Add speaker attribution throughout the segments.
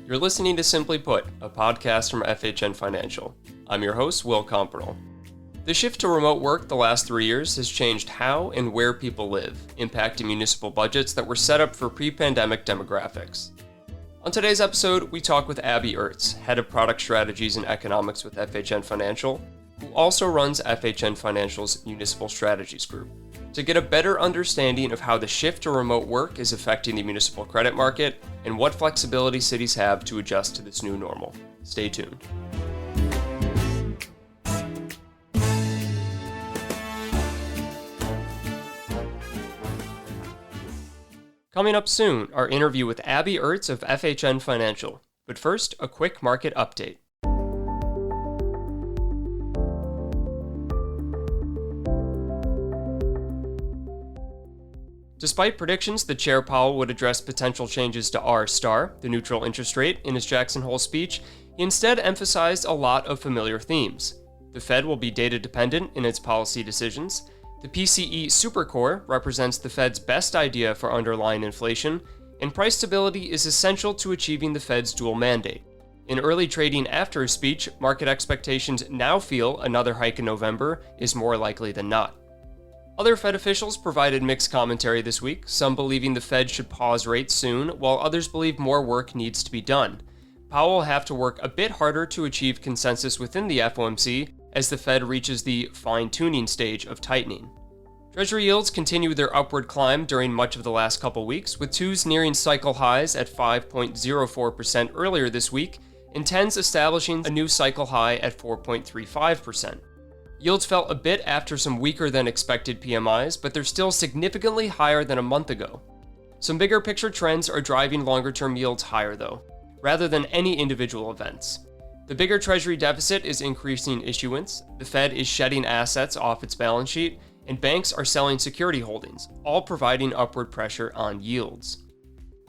Speaker 1: You're listening to Simply Put, a podcast from FHN Financial. I'm your host, Will Compernell. The shift to remote work the last 3 years has changed how and where people live, impacting municipal budgets that were set up for pre-pandemic demographics. On today's episode, we talk with Abby Urtz, Head of Product Strategies and Economics with FHN Financial, who also runs FHN Financial's Municipal Strategies Group, to get a better understanding of how the shift to remote work is affecting the municipal credit market and what flexibility cities have to adjust to this new normal. Stay tuned. Coming up soon, our interview with Abby Urtz of FHN Financial. But first, a quick market update. Despite predictions that Chair Powell would address potential changes to R*, the neutral interest rate, in his Jackson Hole speech, he instead emphasized a lot of familiar themes. The Fed will be data-dependent in its policy decisions. The PCE Supercore represents the Fed's best idea for underlying inflation, and price stability is essential to achieving the Fed's dual mandate. In early trading after his speech, market expectations now feel another hike in November is more likely than not. Other Fed officials provided mixed commentary this week, some believing the Fed should pause rates soon, while others believe more work needs to be done. Powell will have to work a bit harder to achieve consensus within the FOMC as the Fed reaches the fine-tuning stage of tightening. Treasury yields continue their upward climb during much of the last couple weeks, with 2s nearing cycle highs at 5.04% earlier this week, and 10s establishing a new cycle high at 4.35%. Yields fell a bit after some weaker than expected PMIs, but they're still significantly higher than a month ago. Some bigger picture trends are driving longer-term yields higher though, rather than any individual events. The bigger Treasury deficit is increasing issuance, the Fed is shedding assets off its balance sheet, and banks are selling security holdings, all providing upward pressure on yields.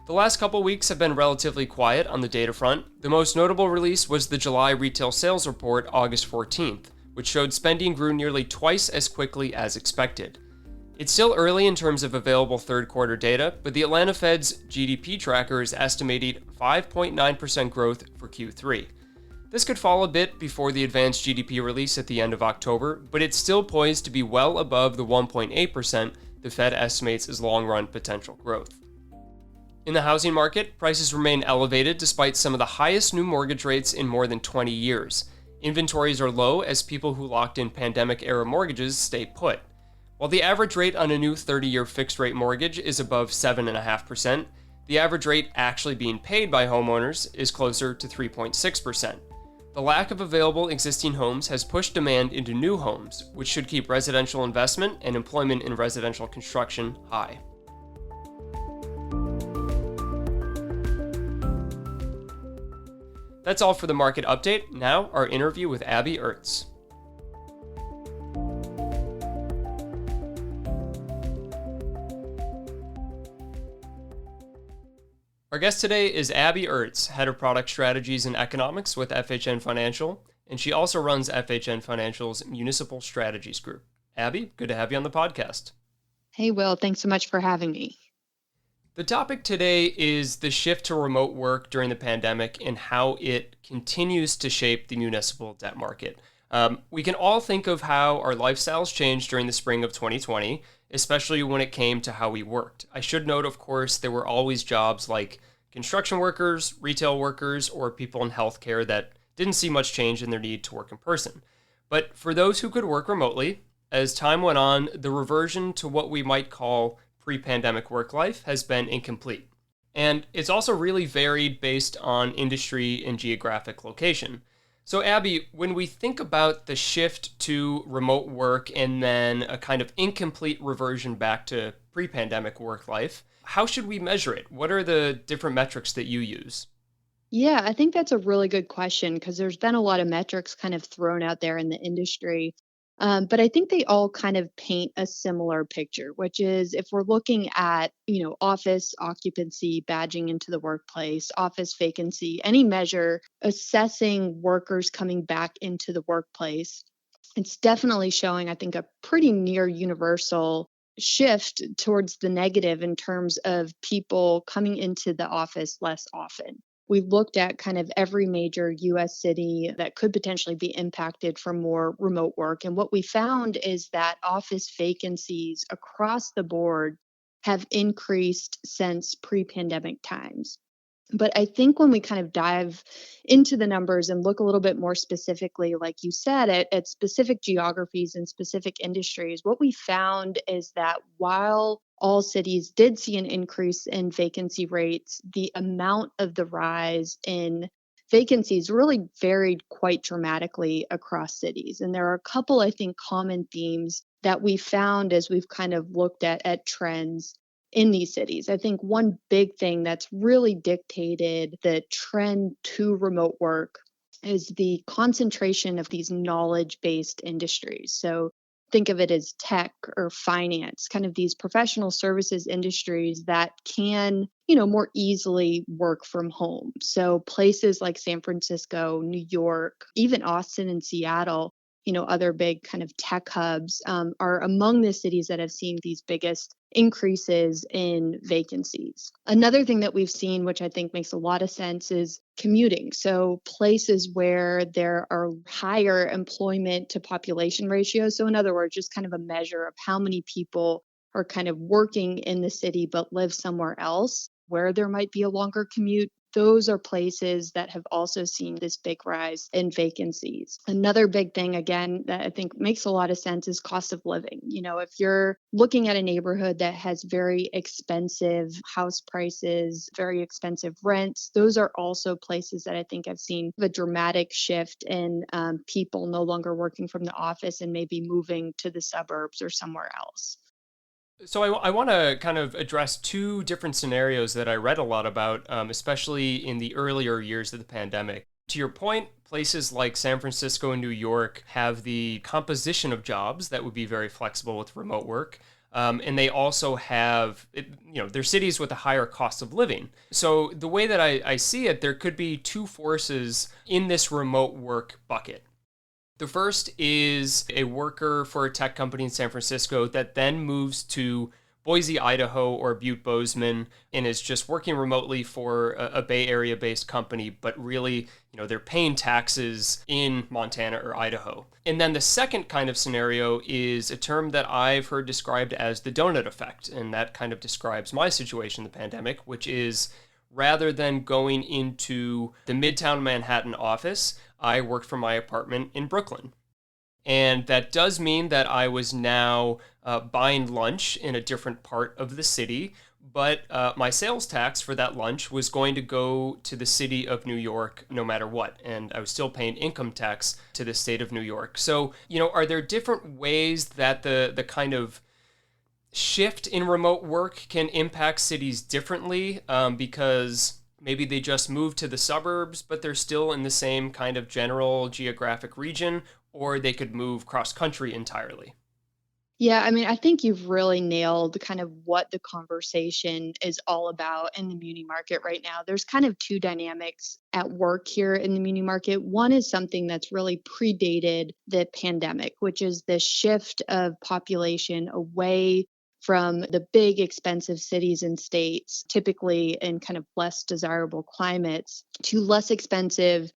Speaker 1: The last couple weeks have been relatively quiet on the data front. The most notable release was the July retail sales report August 14th, which showed spending grew nearly twice as quickly as expected. It's still early in terms of available third quarter data, but the Atlanta Fed's GDP tracker is estimating 5.9% growth for Q3. This could fall a bit before the advanced GDP release at the end of October, but it's still poised to be well above the 1.8% the Fed estimates as long-run potential growth. In the housing market, prices remain elevated despite some of the highest new mortgage rates in more than 20 years. Inventories are low as people who locked in pandemic-era mortgages stay put. While the average rate on a new 30-year fixed-rate mortgage is above 7.5%, the average rate actually being paid by homeowners is closer to 3.6%. The lack of available existing homes has pushed demand into new homes, which should keep residential investment and employment in residential construction high. That's all for the market update. Now, our interview with Abby Urtz. Our guest today is Abby Urtz, Head of Product Strategies and Economics with FHN Financial, and she also runs FHN Financial's Municipal Strategies Group. Abby, good to have you on the podcast.
Speaker 2: Hey, Will, thanks so much for having me.
Speaker 1: The topic today is the shift to remote work during the pandemic and how it continues to shape the municipal debt market. We can all think of how our lifestyles changed during the spring of 2020, especially when it came to how we worked. I should note, of course, there were always jobs like construction workers, retail workers, or people in healthcare that didn't see much change in their need to work in person. But for those who could work remotely, as time went on, the reversion to what we might call pre-pandemic work life has been incomplete. And it's also really varied based on industry and geographic location. So Abby, when we think about the shift to remote work and then a kind of incomplete reversion back to pre-pandemic work life, how should we measure it? What are the different metrics that you use?
Speaker 2: Yeah, I think that's a really good question because there's been a lot of metrics kind of thrown out there in the industry. But I think they all kind of paint a similar picture, which is if we're looking at, office occupancy, badging into the workplace, office vacancy, any measure assessing workers coming back into the workplace, it's definitely showing, I think, a pretty near universal shift towards the negative in terms of people coming into the office less often. we looked at kind of every major US city that could potentially be impacted from more remote work. And what we found is that office vacancies across the board have increased since pre pandemic times. But I think when we kind of dive into the numbers and look a little bit more specifically, like you said, at specific geographies and specific industries, what we found is that while all cities did see an increase in vacancy rates, the amount of the rise in vacancies really varied quite dramatically across cities. And there are a couple, I think, common themes that we found as we've kind of looked at trends in these cities. I think one big thing that's really dictated the trend to remote work is the concentration of these knowledge based industries. So think of it as tech or finance, kind of these professional services industries that can, more easily work from home. So places like San Francisco, New York, even Austin and Seattle, other big kind of tech hubs are among the cities that have seen these biggest increases in vacancies. Another thing that we've seen, which I think makes a lot of sense, is commuting. So places where there are higher employment to population ratios. So in other words, just kind of a measure of how many people are kind of working in the city but live somewhere else where there might be a longer commute. Those are places that have also seen this big rise in vacancies. Another big thing, again, that I think makes a lot of sense is cost of living. If you're looking at a neighborhood that has very expensive house prices, very expensive rents, those are also places that I think have seen a dramatic shift in people no longer working from the office and maybe moving to the suburbs or somewhere else.
Speaker 1: So I want to kind of address two different scenarios that I read a lot about, especially in the earlier years of the pandemic. To your point, places like San Francisco and New York have the composition of jobs that would be very flexible with remote work. And they also have, they're cities with a higher cost of living. So the way that I see it, there could be two forces in this remote work bucket. The first is a worker for a tech company in San Francisco that then moves to Boise, Idaho, or Butte, Bozeman, and is just working remotely for a Bay Area based company, but really, they're paying taxes in Montana or Idaho. And then the second kind of scenario is a term that I've heard described as the donut effect. And that kind of describes my situation in the pandemic, which is rather than going into the Midtown Manhattan office, I worked from my apartment in Brooklyn. And that does mean that I was now buying lunch in a different part of the city, but my sales tax for that lunch was going to go to the city of New York no matter what. And I was still paying income tax to the state of New York. So, are there different ways that the kind of shift in remote work can impact cities differently because maybe they just moved to the suburbs, but they're still in the same kind of general geographic region, or they could move cross country entirely?
Speaker 2: Yeah, I mean, I think you've really nailed kind of what the conversation is all about in the muni market right now. There's kind of two dynamics at work here in the muni market. One is something that's really predated the pandemic, which is the shift of population away from the big expensive cities and states, typically in kind of less desirable climates, to less expensive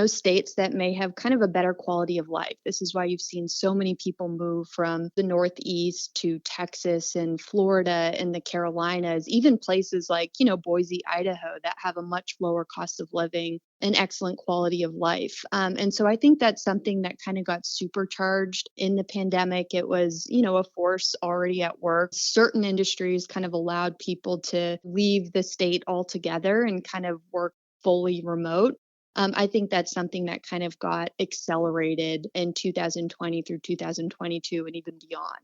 Speaker 2: states that may have kind of a better quality of life. This is why you've seen so many people move from the Northeast to Texas and Florida and the Carolinas, even places like, Boise, Idaho, that have a much lower cost of living and excellent quality of life. And so I think that's something that kind of got supercharged in the pandemic. It was, a force already at work. Certain industries kind of allowed people to leave the state altogether and kind of work fully remote. I think that's something that kind of got accelerated in 2020 through 2022 and even beyond.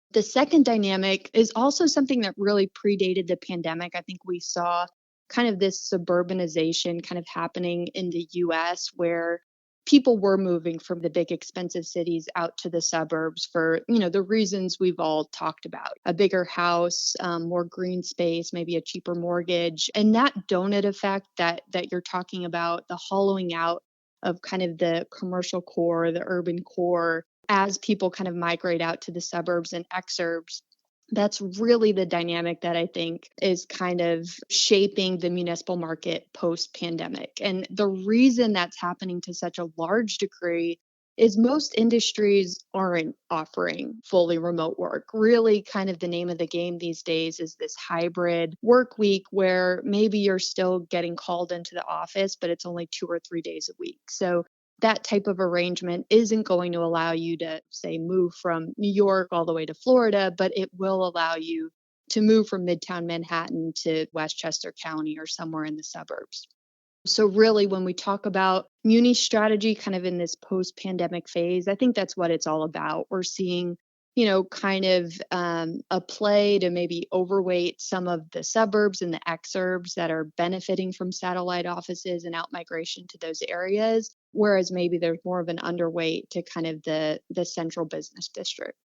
Speaker 2: The second dynamic is also something that really predated the pandemic. I think we saw kind of this suburbanization kind of happening in the US where people were moving from the big expensive cities out to the suburbs for, the reasons we've all talked about. A bigger house, more green space, maybe a cheaper mortgage. And that donut effect that you're talking about, the hollowing out of kind of the commercial core, the urban core, as people kind of migrate out to the suburbs and exurbs, That's really the dynamic that I think is kind of shaping the municipal market post pandemic. And the reason that's happening to such a large degree is most industries aren't offering fully remote work. Really, kind of the name of the game these days is this hybrid work week where maybe you're still getting called into the office, but it's only 2 or 3 days a week. So that type of arrangement isn't going to allow you to, say, move from New York all the way to Florida, but it will allow you to move from Midtown Manhattan to Westchester County or somewhere in the suburbs. So, really, when we talk about muni strategy kind of in this post pandemic phase, I think that's what it's all about. We're seeing, kind of a play to maybe overweight some of the suburbs and the exurbs that are benefiting from satellite offices and out migration to those areas, whereas maybe there's more of an underweight to kind of the central business district.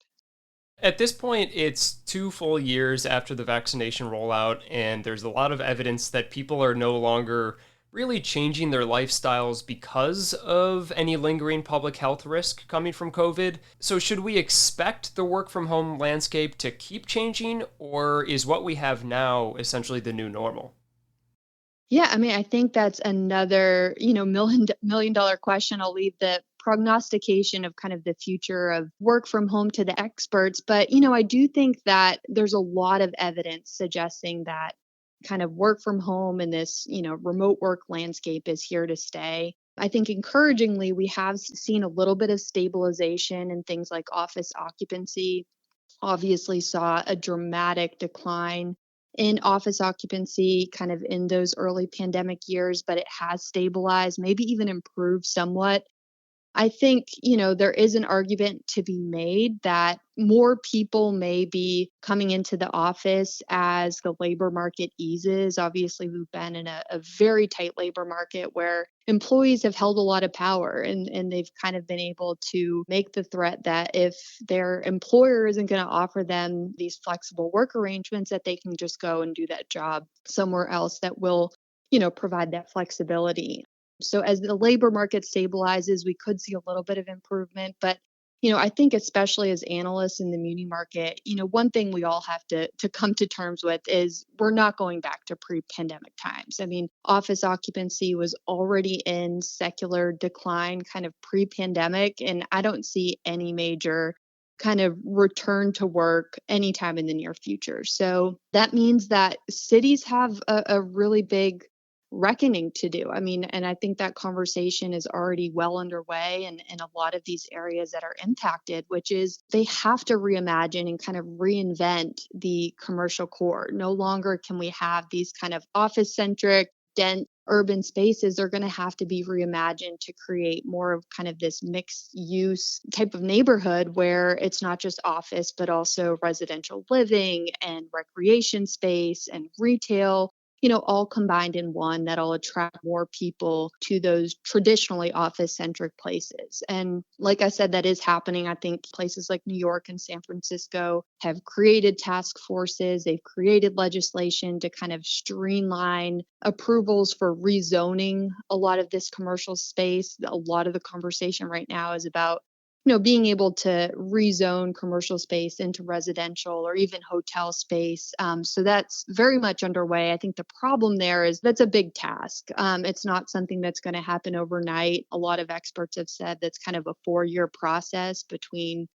Speaker 1: At this point, it's 2 full years after the vaccination rollout, and there's a lot of evidence that people are no longer really changing their lifestyles because of any lingering public health risk coming from COVID. So, should we expect the work from home landscape to keep changing, or is what we have now essentially the new normal?
Speaker 2: Yeah, I mean, I think that's another, million dollar question. I'll leave the prognostication of kind of the future of work from home to the experts. But, I do think that there's a lot of evidence suggesting that kind of work from home and this, remote work landscape is here to stay. I think encouragingly, we have seen a little bit of stabilization in things like office occupancy. Obviously saw a dramatic decline in office occupancy kind of in those early pandemic years, but it has stabilized, maybe even improved somewhat. I think, there is an argument to be made that more people may be coming into the office as the labor market eases. Obviously, we've been in a very tight labor market where employees have held a lot of power and they've kind of been able to make the threat that if their employer isn't going to offer them these flexible work arrangements, that they can just go and do that job somewhere else that will, provide that flexibility. So as the labor market stabilizes, we could see a little bit of improvement. But, I think especially as analysts in the muni market, one thing we all have to come to terms with is we're not going back to pre-pandemic times. I mean, office occupancy was already in secular decline kind of pre-pandemic, and I don't see any major kind of return to work anytime in the near future. So that means that cities have a really big reckoning to do. I mean, and I think that conversation is already well underway in a lot of these areas that are impacted, which is they have to reimagine and kind of reinvent the commercial core. No longer can we have these kind of office centric, dense urban spaces. They're going to have to be reimagined to create more of kind of this mixed use type of neighborhood where it's not just office, but also residential living and recreation space and retail, all combined in one that'll attract more people to those traditionally office centric places. And like I said, that is happening. I think places like New York and San Francisco have created task forces, they've created legislation to kind of streamline approvals for rezoning a lot of this commercial space. A lot of the conversation right now is about being able to rezone commercial space into residential or even hotel space. So that's very much underway. I think the problem there is that's a big task. It's not something that's going to happen overnight. A lot of experts have said that's kind of a 4-year process between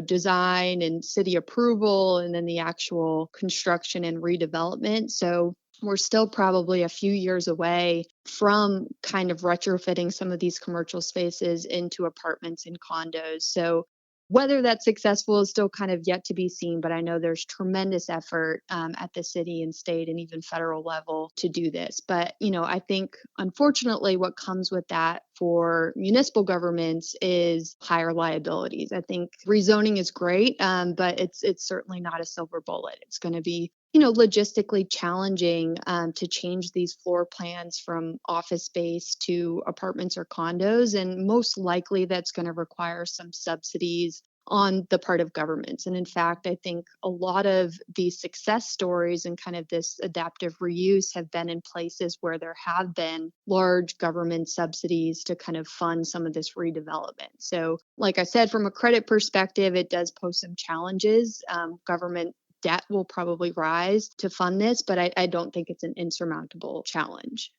Speaker 2: design and city approval and then the actual construction and redevelopment. So we're still probably a few years away from kind of retrofitting some of these commercial spaces into apartments and condos. So whether that's successful is still kind of yet to be seen, but I know there's tremendous effort at the city and state and even federal level to do this. But, I think unfortunately what comes with that for municipal governments is higher liabilities. I think rezoning is great, but it's certainly not a silver bullet. It's going to be logistically challenging to change these floor plans from office space to apartments or condos. And most likely that's going to require some subsidies on the part of governments. And in fact, I think a lot of the success stories and kind of this adaptive reuse have been in places where there have been large government subsidies to kind of fund some of this redevelopment. So, like I said, from a credit perspective, it does pose some challenges. Government debt will probably rise to fund this, but I don't think it's an insurmountable challenge.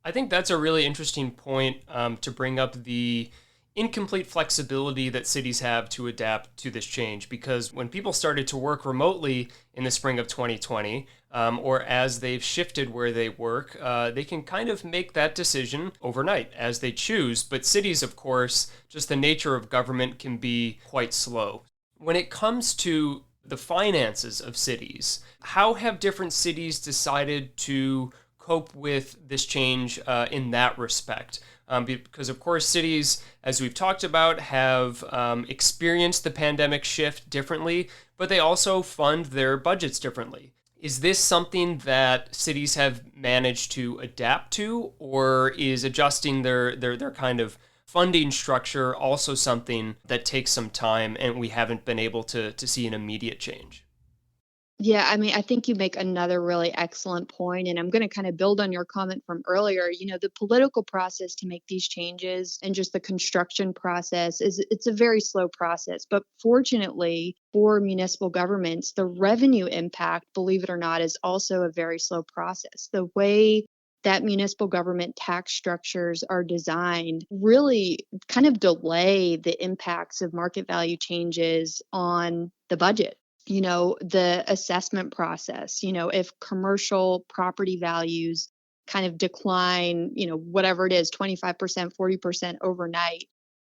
Speaker 1: I think that's a really interesting point to bring up the incomplete flexibility that cities have to adapt to this change. Because when people started to work remotely in the spring of 2020, or as they've shifted where they work, they can kind of make that decision overnight as they choose. But cities, of course, just the nature of government can be quite slow. When it comes to the finances of cities, how have different cities decided to cope with this change in that respect? Because, of course, cities, as we've talked about, have experienced the pandemic shift differently, but they also fund their budgets differently. Is this something that cities have managed to adapt to, or is adjusting their kind of funding structure also something that takes some time and we haven't been able to see an immediate change?
Speaker 2: Yeah, I mean, I think you make another really excellent point, and I'm going to kind of build on your comment from earlier. The political process to make these changes and just the construction process it's a very slow process. But fortunately for municipal governments, the revenue impact, believe it or not, is also a very slow process. The way that municipal government tax structures are designed really kind of delay the impacts of market value changes on the budget. The assessment process, if commercial property values kind of decline, whatever it is, 25%, 40% overnight,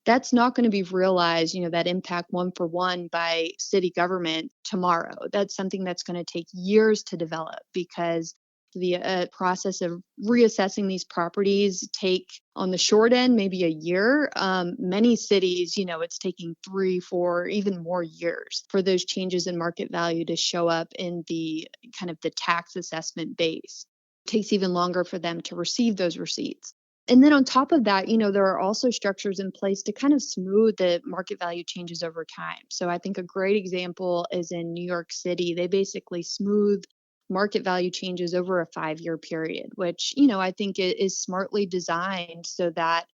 Speaker 2: that's not going to be realized, that impact one for one by city government tomorrow. That's something that's going to take years to develop because the process of reassessing these properties take on the short end maybe a year. Many cities, it's taking 3, 4, even more years for those changes in market value to show up in the kind of the tax assessment base. It takes even longer for them to receive those receipts. And then on top of that, there are also structures in place to kind of smooth the market value changes over time. So I think a great example is in New York City. They basically smooth market value changes over a 5-year period, which, I think is smartly designed so that,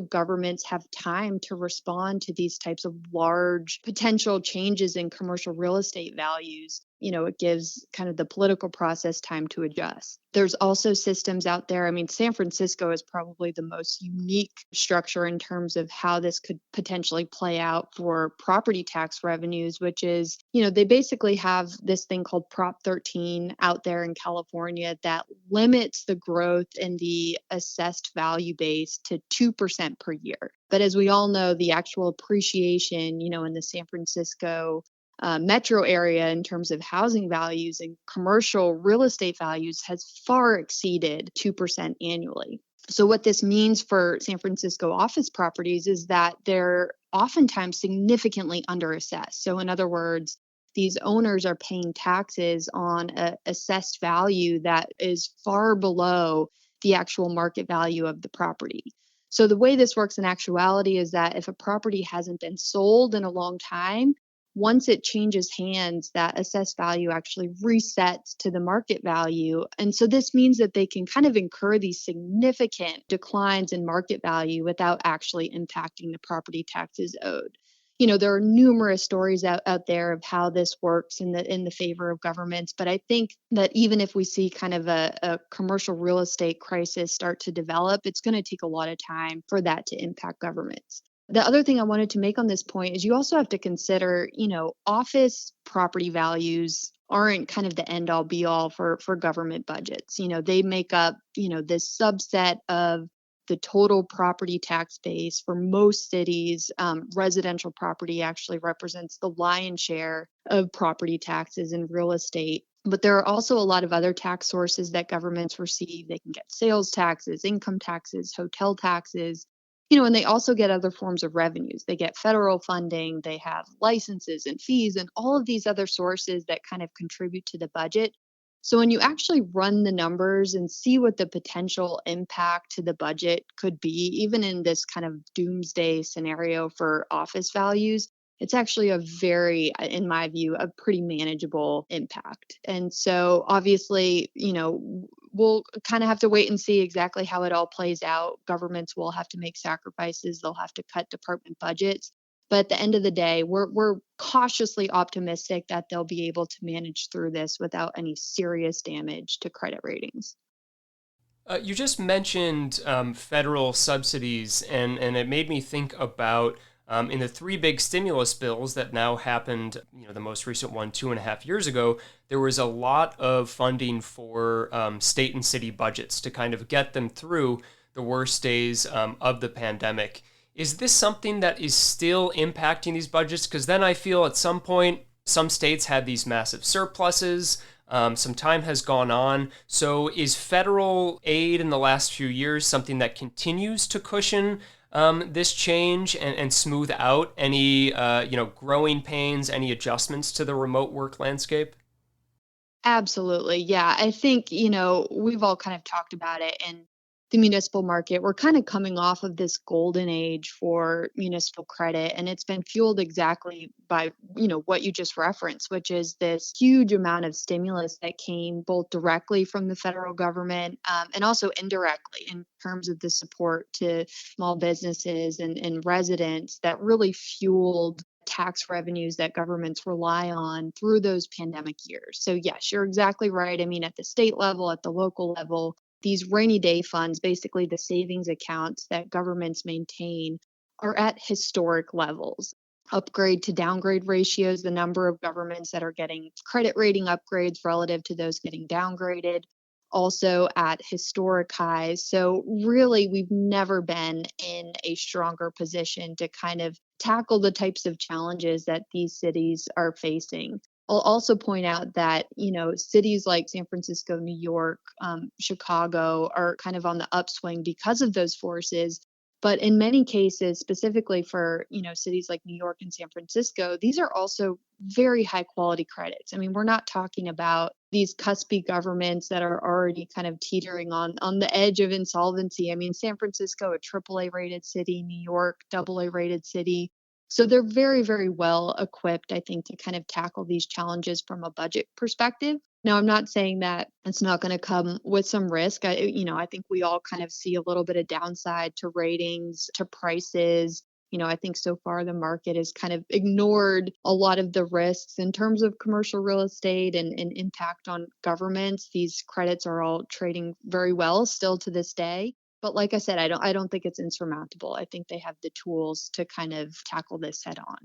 Speaker 2: governments have time to respond to these types of large potential changes in commercial real estate values. It gives kind of the political process time to adjust. There's also systems out there. I mean, San Francisco is probably the most unique structure in terms of how this could potentially play out for property tax revenues, which is, they basically have this thing called Prop 13 out there in California that limits the growth in the assessed value base to 2% per year. But as we all know, the actual appreciation, in the San Francisco metro area in terms of housing values and commercial real estate values has far exceeded 2% annually. So, what this means for San Francisco office properties is that they're oftentimes significantly underassessed. So, in other words, these owners are paying taxes on an assessed value that is far below the actual market value of the property. So, the way this works in actuality is that if a property hasn't been sold in a long time, once it changes hands, that assessed value actually resets to the market value. And so this means that they can kind of incur these significant declines in market value without actually impacting the property taxes owed. There are numerous stories out there of how this works in the favor of governments. But I think that even if we see kind of a commercial real estate crisis start to develop, it's going to take a lot of time for that to impact governments. The other thing I wanted to make on this point is you also have to consider, office property values aren't kind of the end all be all for government budgets. They make up, this subset of the total property tax base for most cities. Residential property actually represents the lion's share of property taxes in real estate. But there are also a lot of other tax sources that governments receive. They can get sales taxes, income taxes, hotel taxes, and they also get other forms of revenues. They get federal funding, they have licenses and fees, and all of these other sources that kind of contribute to the budget. So when you actually run the numbers and see what the potential impact to the budget could be, even in this kind of doomsday scenario for office values, it's actually a very, in my view, a pretty manageable impact. And so obviously, we'll kind of have to wait and see exactly how it all plays out. Governments will have to make sacrifices. They'll have to cut department budgets. But at the end of the day, we're cautiously optimistic that they'll be able to manage through this without any serious damage to credit ratings.
Speaker 1: You just mentioned federal subsidies, and it made me think about in the three big stimulus bills that now happened. The most recent one 2.5 years ago, there was a lot of funding for state and city budgets to kind of get them through the worst days of the pandemic. Is this something that is still impacting these budgets? Because then I feel at some point some states had these massive surpluses. Some time has gone on. So, is federal aid in the last few years something that continues to cushion this change and smooth out any growing pains, any adjustments to the remote work landscape?
Speaker 2: Absolutely. Yeah. I think, we've all kind of talked about it in the municipal market. We're kind of coming off of this golden age for municipal credit, and it's been fueled exactly by, what you just referenced, which is this huge amount of stimulus that came both directly from the federal government and also indirectly in terms of the support to small businesses and residents that really fueled tax revenues that governments rely on through those pandemic years. So, yes, you're exactly right. I mean, at the state level, at the local level, these rainy day funds, basically the savings accounts that governments maintain, are at historic levels. Upgrade to downgrade ratios, the number of governments that are getting credit rating upgrades relative to those getting downgraded, also at historic highs. So, really, we've never been in a stronger position to kind of tackle the types of challenges that these cities are facing. I'll also point out that, cities like San Francisco, New York, Chicago are kind of on the upswing because of those forces. But in many cases, specifically for, cities like New York and San Francisco, these are also very high quality credits. I mean, we're not talking about these cuspy governments that are already kind of teetering on the edge of insolvency. I mean, San Francisco, a AAA rated city, New York, AA rated city. So they're very, very well equipped, I think, to kind of tackle these challenges from a budget perspective. Now, I'm not saying that it's not going to come with some risk. I think we all kind of see a little bit of downside to ratings, to prices. I think so far the market has kind of ignored a lot of the risks in terms of commercial real estate and impact on governments. These credits are all trading very well still to this day. But like I said, I don't think it's insurmountable. I think they have the tools to kind of tackle this head on.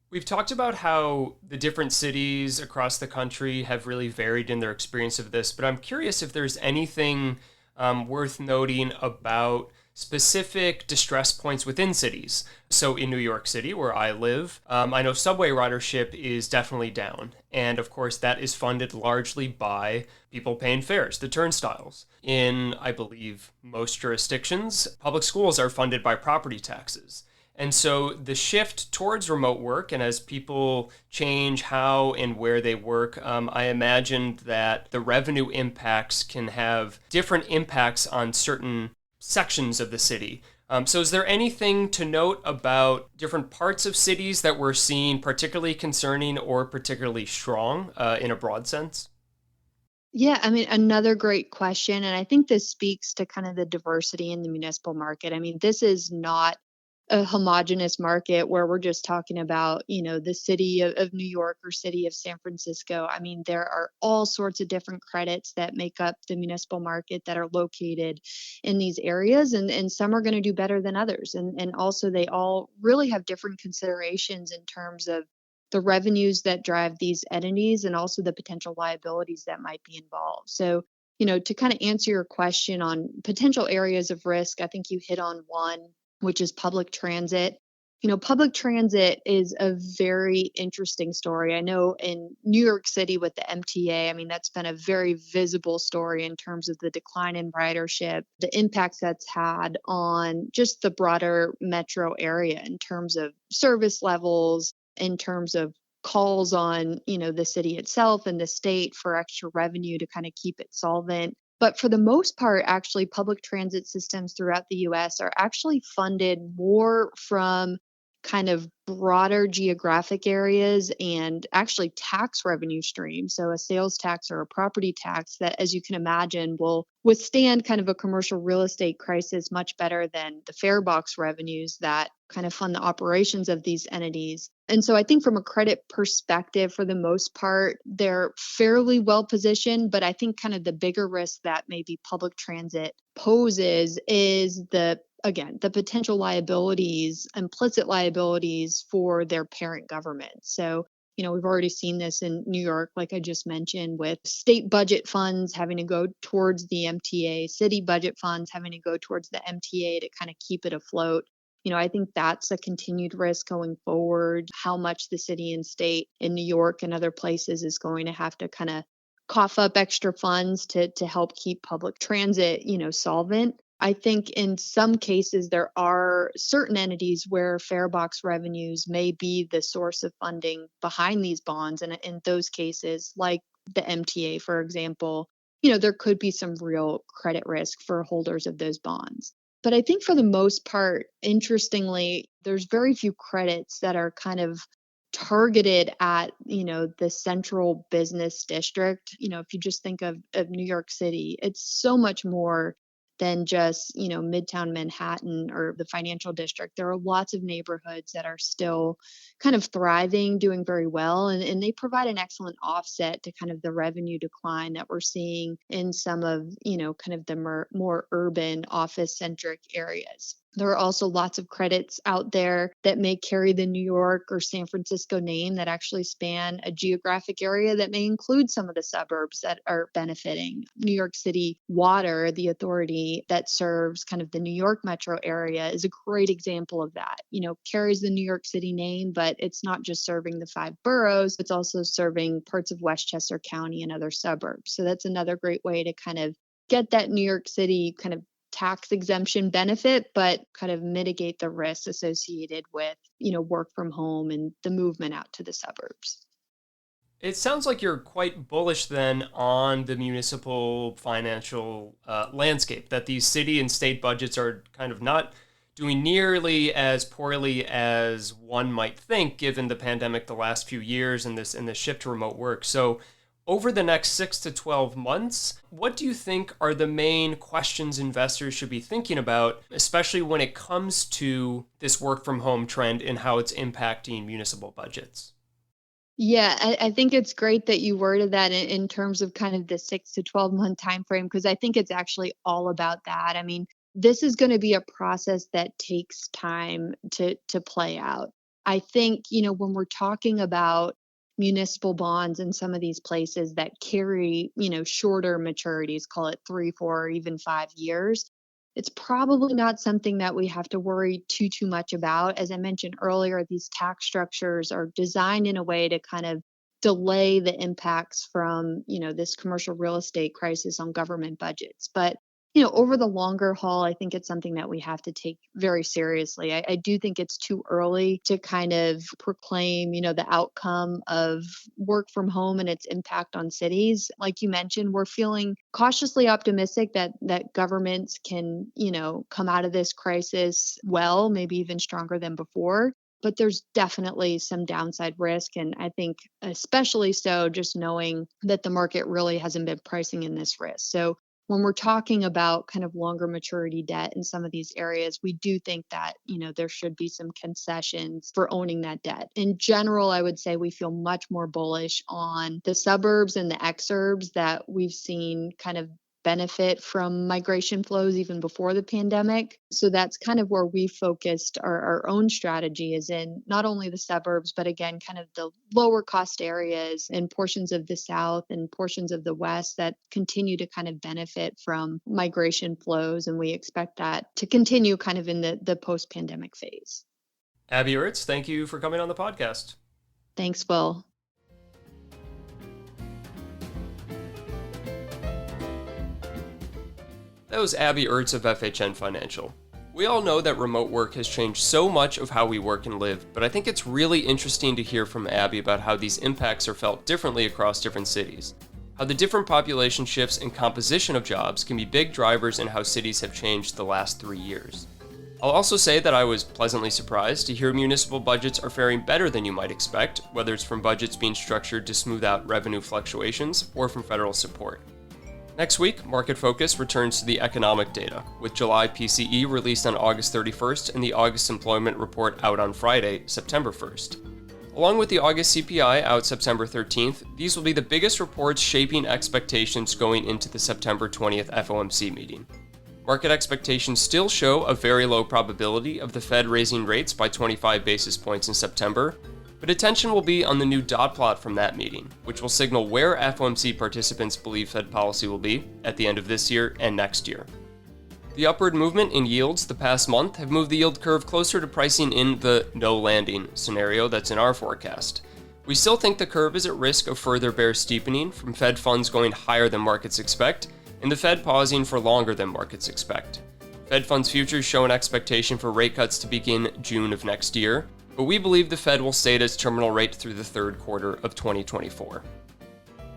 Speaker 1: We've talked about how the different cities across the country have really varied in their experience of this, but I'm curious if there's anything worth noting about specific distress points within cities. So in New York City, where I live, I know subway ridership is definitely down. And of course, that is funded largely by people paying fares, the turnstiles. In, I believe, most jurisdictions, public schools are funded by property taxes. And so the shift towards remote work, and as people change how and where they work, I imagined that the revenue impacts can have different impacts on certain sections of the city. So is there anything to note about different parts of cities that we're seeing particularly concerning or particularly strong in a broad sense?
Speaker 2: Yeah, I mean, another great question. And I think this speaks to kind of the diversity in the municipal market. I mean, this is not a homogenous market where we're just talking about, the city of New York or city of San Francisco. I mean, there are all sorts of different credits that make up the municipal market that are located in these areas, and some are going to do better than others. And also, they all really have different considerations in terms of the revenues that drive these entities and also the potential liabilities that might be involved. So, to kind of answer your question on potential areas of risk, I think you hit on one, which is public transit. Public transit is a very interesting story. I know in New York City with the MTA, I mean, that's been a very visible story in terms of the decline in ridership, the impacts that's had on just the broader metro area in terms of service levels, in terms of calls on, the city itself and the state for extra revenue to kind of keep it solvent. But for the most part, actually, public transit systems throughout the US are actually funded more from kind of broader geographic areas and actually tax revenue streams. So, a sales tax or a property tax that, as you can imagine, will withstand kind of a commercial real estate crisis much better than the fare box revenues that kind of fund the operations of these entities. And so I think from a credit perspective, for the most part, they're fairly well positioned. But I think kind of the bigger risk that maybe public transit poses is again, the potential liabilities, implicit liabilities for their parent government. So, we've already seen this in New York, like I just mentioned, with state budget funds having to go towards the MTA, city budget funds having to go towards the MTA to kind of keep it afloat. I think that's a continued risk going forward, how much the city and state in New York and other places is going to have to kind of cough up extra funds to help keep public transit, solvent. I think in some cases there are certain entities where fare box revenues may be the source of funding behind these bonds. And in those cases, like the MTA, for example, there could be some real credit risk for holders of those bonds. But I think for the most part, interestingly, there's very few credits that are kind of targeted at, the central business district. If you just think of New York City, it's so much more than just, Midtown Manhattan or the financial district. There are lots of neighborhoods that are still kind of thriving, doing very well, and they provide an excellent offset to kind of the revenue decline that we're seeing in some of, kind of the more urban office-centric areas. There are also lots of credits out there that may carry the New York or San Francisco name that actually span a geographic area that may include some of the suburbs that are benefiting. New York City Water, the authority that serves kind of the New York metro area, is a great example of that. Carries the New York City name, but it's not just serving the 5 boroughs, it's also serving parts of Westchester County and other suburbs. So that's another great way to kind of get that New York City kind of tax exemption benefit, but kind of mitigate the risks associated with, work from home and the movement out to the suburbs.
Speaker 1: It sounds like you're quite bullish then on the municipal financial landscape, that these city and state budgets are kind of not doing nearly as poorly as one might think, given the pandemic the last few years and the shift to remote work. So over the next 6 to 12 months, what do you think are the main questions investors should be thinking about, especially when it comes to this work from home trend and how it's impacting municipal budgets?
Speaker 2: Yeah, I think it's great that you worded that in terms of kind of the 6 to 12-month time frame, because I think it's actually all about that. I mean, this is going to be a process that takes time to play out. I think, when we're talking about municipal bonds in some of these places that carry, shorter maturities, call it 3, 4, or even 5 years, it's probably not something that we have to worry too much about. As I mentioned earlier, these tax structures are designed in a way to kind of delay the impacts from, this commercial real estate crisis on government budgets. But over the longer haul, I think it's something that we have to take very seriously. I do think it's too early to kind of proclaim, the outcome of work from home and its impact on cities. Like you mentioned, we're feeling cautiously optimistic that governments can, come out of this crisis well, maybe even stronger than before. But there's definitely some downside risk. And I think especially so just knowing that the market really hasn't been pricing in this risk. So when we're talking about kind of longer maturity debt in some of these areas, we do think that, there should be some concessions for owning that debt. In general, I would say we feel much more bullish on the suburbs and the exurbs that we've seen kind of benefit from migration flows even before the pandemic. So that's kind of where we focused our own strategy, is in not only the suburbs, but again, kind of the lower cost areas and portions of the South and portions of the West that continue to kind of benefit from migration flows. And we expect that to continue kind of in the post-pandemic phase.
Speaker 1: Abby Urtz, thank you for coming on the podcast.
Speaker 2: Thanks, Will.
Speaker 1: That was Abby Urtz of FHN Financial. We all know that remote work has changed so much of how we work and live, but I think it's really interesting to hear from Abby about how these impacts are felt differently across different cities. How the different population shifts and composition of jobs can be big drivers in how cities have changed the last 3 years. I'll also say that I was pleasantly surprised to hear municipal budgets are faring better than you might expect, whether it's from budgets being structured to smooth out revenue fluctuations or from federal support. Next week, market focus returns to the economic data, with July PCE released on August 31st and the August employment report out on Friday, September 1st. Along with the August CPI out September 13th, these will be the biggest reports shaping expectations going into the September 20th FOMC meeting. Market expectations still show a very low probability of the Fed raising rates by 25 basis points in September, but attention will be on the new dot plot from that meeting, which will signal where FOMC participants believe Fed policy will be at the end of this year and next year. The upward movement in yields the past month have moved the yield curve closer to pricing in the no landing scenario that's in our forecast. We still think the curve is at risk of further bear steepening from Fed funds going higher than markets expect, and the Fed pausing for longer than markets expect. Fed funds futures show an expectation for rate cuts to begin June of next year, but we believe the Fed will stay at its terminal rate through the third quarter of 2024.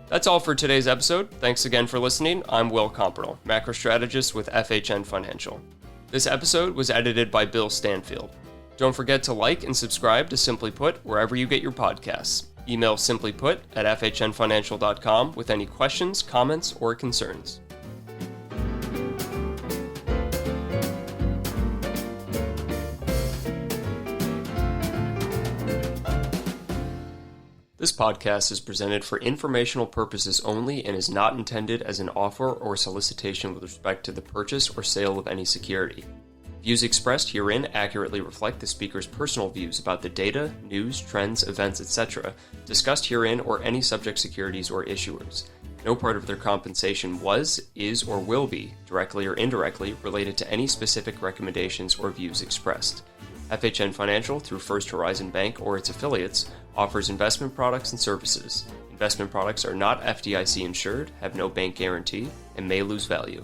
Speaker 1: That's all for today's episode. Thanks again for listening. I'm Will Comperl, macro strategist with FHN Financial. This episode was edited by Bill Stanfield. Don't forget to like and subscribe to Simply Put wherever you get your podcasts. Email simplyput@fhnfinancial.com with any questions, comments, or concerns. This podcast is presented for informational purposes only and is not intended as an offer or solicitation with respect to the purchase or sale of any security. Views expressed herein accurately reflect the speaker's personal views about the data, news, trends, events, etc. discussed herein or any subject securities or issuers. No part of their compensation was, is, or will be, directly or indirectly, related to any specific recommendations or views expressed. FHN Financial, through First Horizon Bank or its affiliates, offers investment products and services. Investment products are not FDIC insured, have no bank guarantee, and may lose value.